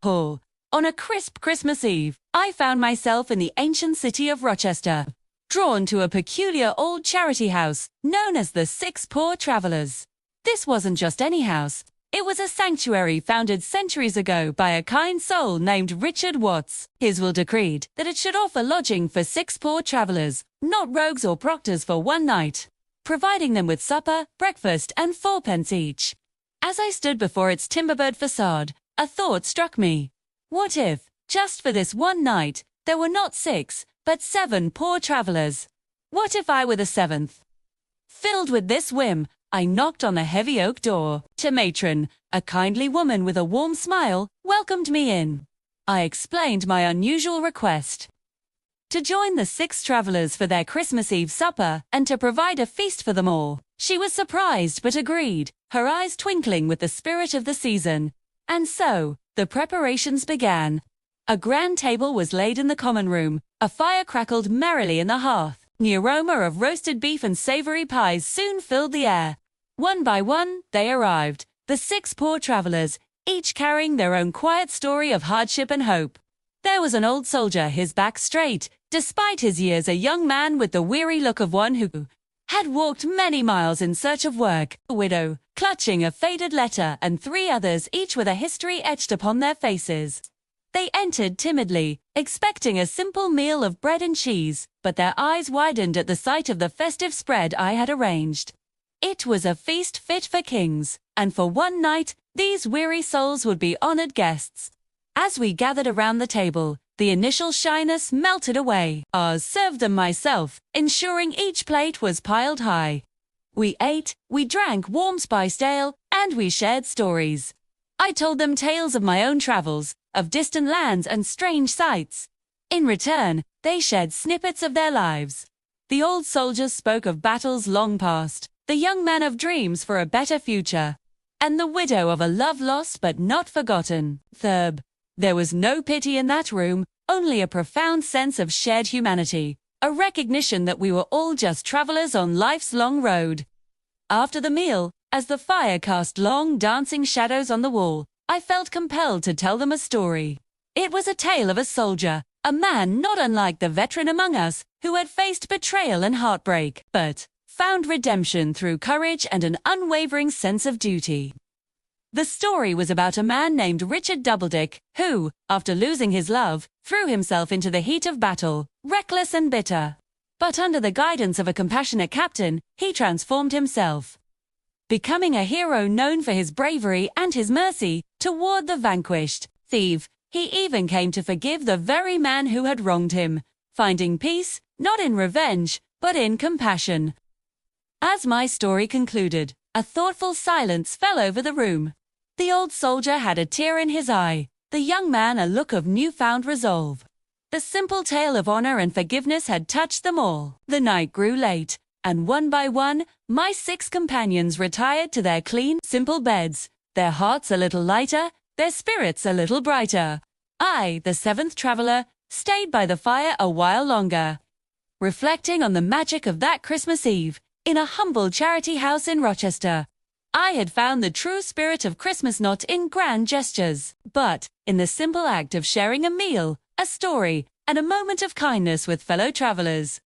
Oh, on a crisp Christmas Eve, I found myself in the ancient city of Rochester, drawn to a peculiar old charity house known as the Six Poor Travellers. This wasn't just any house. It was a sanctuary founded centuries ago by a kind soul named Richard Watts. His will decreed that it should offer lodging for 6 poor travelers, not rogues or proctors, for one night, providing them with supper, breakfast, and 4 pence each. As I stood before its timber-bird facade, a thought struck me. What if, just for this one night, there were not 6, but 7 poor travelers? What if I were the 7th? Filled with this whim, I knocked on the heavy oak door. The matron, a kindly woman with a warm smile, welcomed me in. I explained my unusual request to join the 6 travelers for their Christmas Eve supper and to provide a feast for them all. She was surprised but agreed, her eyes twinkling with the spirit of the season. And so, the preparations began. A grand table was laid in the common room, a fire crackled merrily in the hearth. The aroma of roasted beef and savory pies soon filled the air. One by one, they arrived, the 6 poor travelers, each carrying their own quiet story of hardship and hope. There was an old soldier, his back straight, despite his years, a young man with the weary look of one who had walked many miles in search of work, a widow, clutching a faded letter, and 3 others, each with a history etched upon their faces. They entered timidly, expecting a simple meal of bread and cheese, but their eyes widened at the sight of the festive spread I had arranged. It was a feast fit for kings, and for one night, these weary souls would be honored guests. As we gathered around the table, the initial shyness melted away. I served them myself, ensuring each plate was piled high. We ate, we drank warm spiced ale, and we shared stories. I told them tales of my own travels, of distant lands and strange sights. In return, they shared snippets of their lives. The old soldier spoke of battles long past, the young man of dreams for a better future, and the widow of a love lost but not forgotten. There was no pity in that room, only a profound sense of shared humanity, a recognition that we were all just travelers on life's long road. After the meal, as the fire cast long dancing shadows on the wall, I felt compelled to tell them a story. It was a tale of a soldier, a man not unlike the veteran among us, who had faced betrayal and heartbreak, but found redemption through courage and an unwavering sense of duty. The story was about a man named Richard Doubledick, who, after losing his love, threw himself into the heat of battle, reckless and bitter. But under the guidance of a compassionate captain, he transformed himself, becoming a hero known for his bravery and his mercy toward the vanquished. He even came to forgive the very man who had wronged him, finding peace, not in revenge, but in compassion. As my story concluded, a thoughtful silence fell over the room. The old soldier had a tear in his eye, the young man a look of newfound resolve. The simple tale of honor and forgiveness had touched them all. The night grew late, and one by one, my 6 companions retired to their clean, simple beds, their hearts a little lighter, their spirits a little brighter. I, the 7th traveler, stayed by the fire a while longer, reflecting on the magic of that Christmas Eve, in a humble charity house in Rochester. I had found the true spirit of Christmas not in grand gestures, but in the simple act of sharing a meal, a story, and a moment of kindness with fellow travelers.